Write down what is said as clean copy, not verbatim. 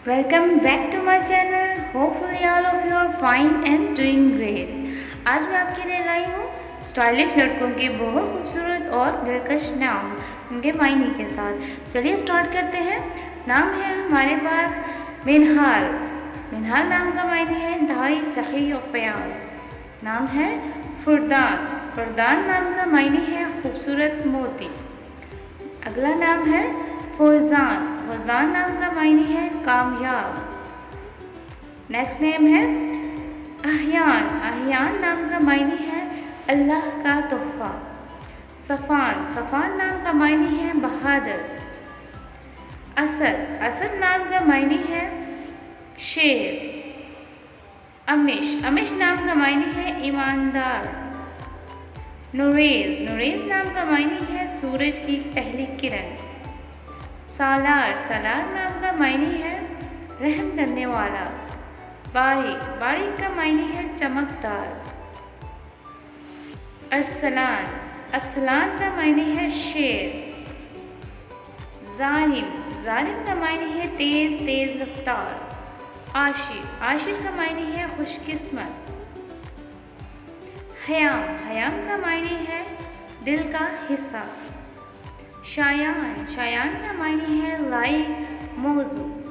Welcome back to my channel. Hopefully all of you are fine and doing great. आज मैं आपके लिए लाई हूँ स्टाइलिश लड़कों के बहुत खूबसूरत और दिलकश नाम उनके मायने के साथ। चलिए स्टार्ट करते हैं। नाम है हमारे पास मिनहाल। मिनहाल नाम का मायने है इंतहाई सही और फयाज। नाम है फुरदान। फुरदान नाम का मायने है खूबसूरत मोती। अगला नाम है फौजान। फौजान नाम का मायने है कामयाब। नेक्स्ट नेम है अहयान। अहयान नाम का मायने है अल्लाह का तोहफा। सफ़ान। सफ़ान नाम का मायने है बहादुर। असद। असद नाम का मायने है शेर। अमिश। अमिश नाम का मायने है ईमानदार। नुरेज़। नुरेज़ नाम का मायने है सूरज की पहली किरण। सालार। सालार नाम का मायने है रहम करने वाला। बारीक। बारीक का मायने है चमकदार। अरसलान। अरसलान का मायने है शेर। जालिम। जालिम का मायने है तेज तेज रफ्तार। आशिर। आशिर का मायने है खुशकिस्मत। हयाम। हयाम का मायने है दिल का हिस्सा। शायान। शायान का मायने है लाइक मौजू।